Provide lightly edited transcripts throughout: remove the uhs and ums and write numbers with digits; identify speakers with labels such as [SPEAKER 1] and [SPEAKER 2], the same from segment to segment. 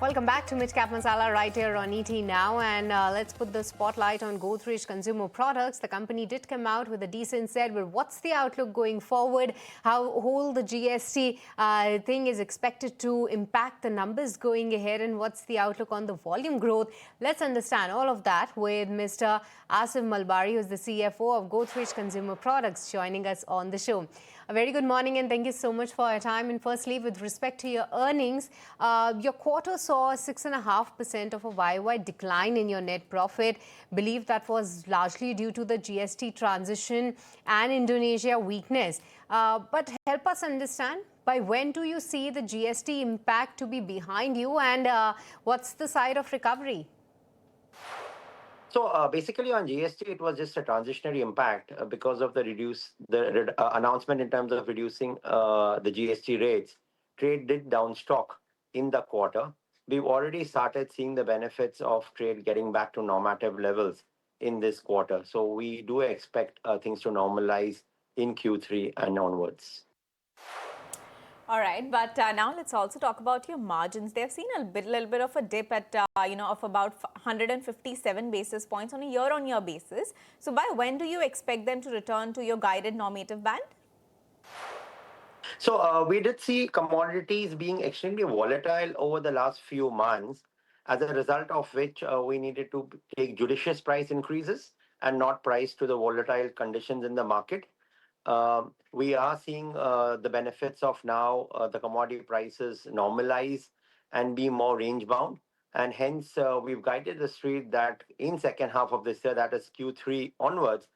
[SPEAKER 1] Welcome back to Mid-Cap Masala right here on ET Now, and let's put the spotlight on Godrej Consumer Products. The company did come out with a decent set, but what's the outlook going forward? How whole the GST thing is expected to impact the numbers going ahead, and what's the outlook on the volume growth? Let's understand all of that with Mr. Aasif Malbari, who's the CFO of Godrej Consumer Products, joining us on the show. A very good morning and thank you so much for your time. And firstly, with respect to your earnings, your quarter saw 6.5% of a YY decline in your net profit. Believe that was largely due to the GST transition and Indonesia weakness. But help us understand, by when do you see the GST impact to be behind you, and what's the side of recovery?
[SPEAKER 2] So basically on GST, it was just a transitionary impact because of the announcement in terms of reducing the GST rates. Trade did downstock in the quarter. We've already started seeing the benefits of trade getting back to normative levels in this quarter. So we do expect things to normalize in Q3 and onwards.
[SPEAKER 3] All right, but now let's also talk about your margins. They've seen a little bit of a dip at, of about 157 basis points on a year-on-year basis. So by when do you expect them to return to your guided normative band?
[SPEAKER 2] So we did see commodities being extremely volatile over the last few months, as a result of which we needed to take judicious price increases and not price to the volatile conditions in the market. We are seeing the benefits of now the commodity prices normalize and be more range bound. And hence, we've guided the street that in second half of this year, that is Q3 onwards,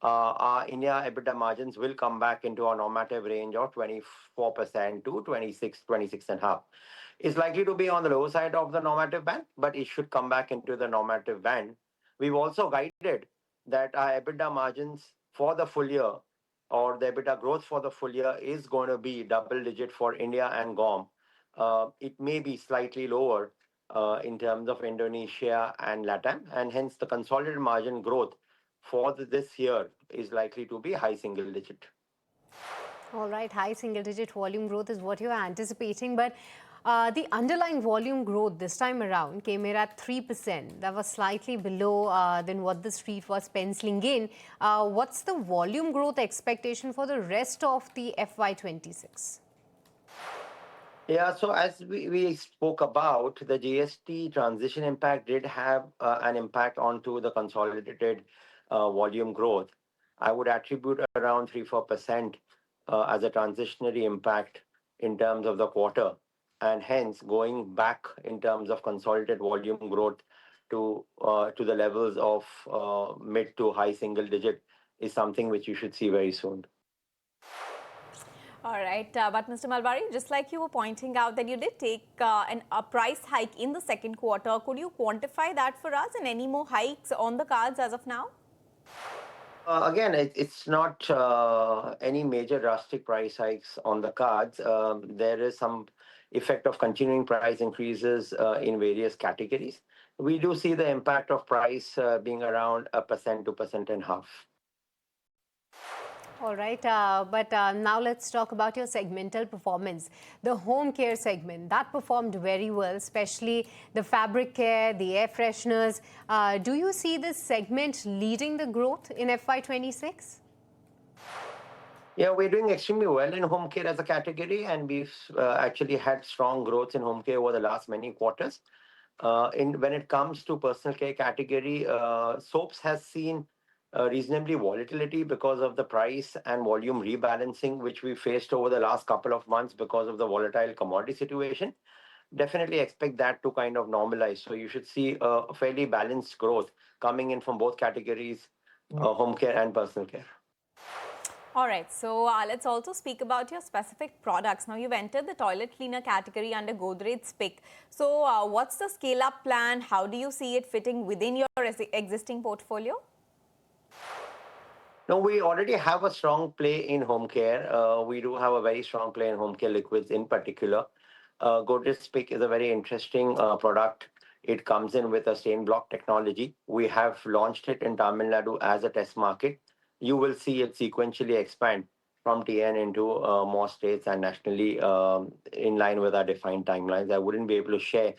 [SPEAKER 2] our India EBITDA margins will come back into our normative range of 24% to 26.5. It's likely to be on the lower side of the normative band, but it should come back into the normative band. We've also guided that our EBITDA margins for the full year, or the EBITDA growth for the full year, is going to be double digit for India and GOM. It may be slightly lower in terms of Indonesia and LATAM, and hence the consolidated margin growth for this year is likely to be high single digit.
[SPEAKER 1] All right, high single digit volume growth is what you're anticipating, but the underlying volume growth this time around came in at 3%. That was slightly below than what the street was penciling in. What's the volume growth expectation for the rest of the FY26?
[SPEAKER 2] Yeah, so as we spoke about, the GST transition impact did have an impact onto the consolidated volume growth. I would attribute around 3-4% as a transitionary impact in terms of the quarter. And hence, going back in terms of consolidated volume growth to the levels of mid to high single digit is something which you should see very soon.
[SPEAKER 3] All right, but Mr. Malbari, just like you were pointing out that you did take a price hike in the second quarter, could you quantify that for us, and any more hikes on the cards as of now?
[SPEAKER 2] Again, it's not any major drastic price hikes on the cards. There is some effect of continuing price increases in various categories. We do see the impact of price being around 1% to 1.5%.
[SPEAKER 1] All right, but now let's talk about your segmental performance. The home care segment, that performed very well, especially the fabric care, the air fresheners. Do you see this segment leading the growth in FY26?
[SPEAKER 2] Yeah, we're doing extremely well in home care as a category, and we've actually had strong growth in home care over the last many quarters. When it comes to personal care category, soaps has seen reasonably volatility because of the price and volume rebalancing, which we faced over the last couple of months because of the volatile commodity situation. Definitely expect that to kind of normalize. So you should see a fairly balanced growth coming in from both categories, home care and personal care.
[SPEAKER 3] All right, so let's also speak about your specific products. Now, you've entered the toilet cleaner category under Godrej Peek. So what's the scale-up plan? How do you see it fitting within your existing portfolio?
[SPEAKER 2] No, we already have a strong play in home care. We do have a very strong play in home care liquids in particular. Godrej Peek is a very interesting product. It comes in with a stain block technology. We have launched it in Tamil Nadu as a test market. You will see it sequentially expand from TN into more states and nationally in line with our defined timelines. I wouldn't be able to share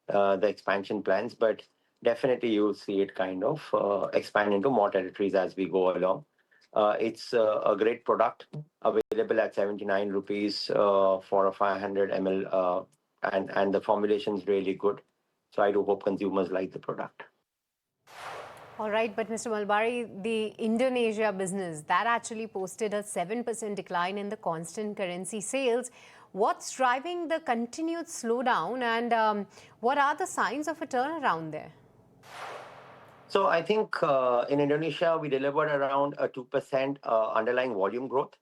[SPEAKER 2] the expansion plans, but definitely you'll see it kind of expand into more territories as we go along. It's a great product available at 79 rupees for a 500 ml, and the formulation is really good. So I do hope consumers like the product.
[SPEAKER 1] All right, but Mr. Malbari, the Indonesia business, that actually posted a 7% decline in the constant currency sales. What's driving the continued slowdown, and what are the signs of a turnaround there?
[SPEAKER 2] So I think in Indonesia, we delivered around a 2% underlying volume growth.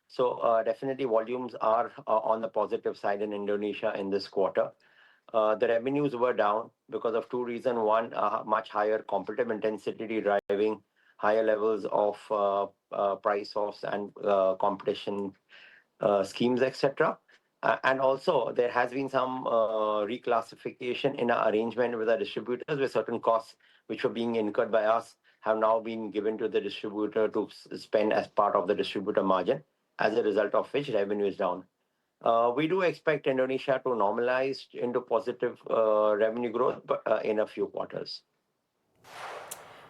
[SPEAKER 2] So definitely volumes are on the positive side in Indonesia in this quarter. The revenues were down because of two reasons. One, much higher competitive intensity driving higher levels of price offs and competition schemes, etc. And also, there has been some reclassification in our arrangement with our distributors, where certain costs which were being incurred by us have now been given to the distributor to spend as part of the distributor margin, as a result of which revenue is down. We do expect Indonesia to normalize into positive revenue growth in a few quarters.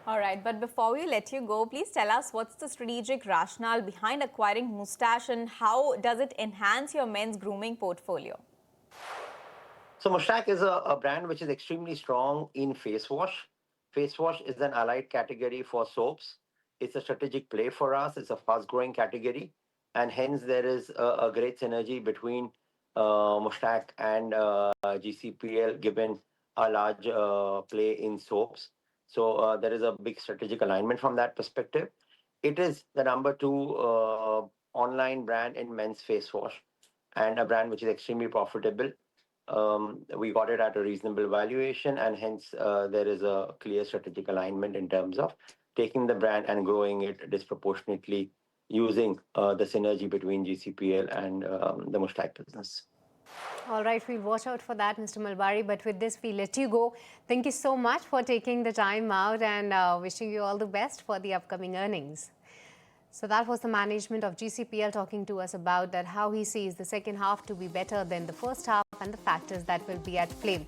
[SPEAKER 3] All right, but before we let you go, please tell us what's the strategic rationale behind acquiring Mustache and how does it enhance your men's grooming portfolio?
[SPEAKER 2] So Mustache is a brand which is extremely strong in face wash. Face wash is an allied category for soaps. It's a strategic play for us. It's a fast-growing category, and hence there is a great synergy between Mustache and GCPL, given a large play in soaps. So there is a big strategic alignment from that perspective. It is the number two online brand in men's face wash, and a brand which is extremely profitable. We got it at a reasonable valuation, and hence there is a clear strategic alignment in terms of taking the brand and growing it disproportionately using the synergy between GCPL and the Mustache business.
[SPEAKER 1] All right, we'll watch out for that, Mr. Malbari. But with this, we let you go. Thank you so much for taking the time out, and wishing you all the best for the upcoming earnings. So that was the management of GCPL talking to us about that, how he sees the second half to be better than the first half and the factors that will be at play.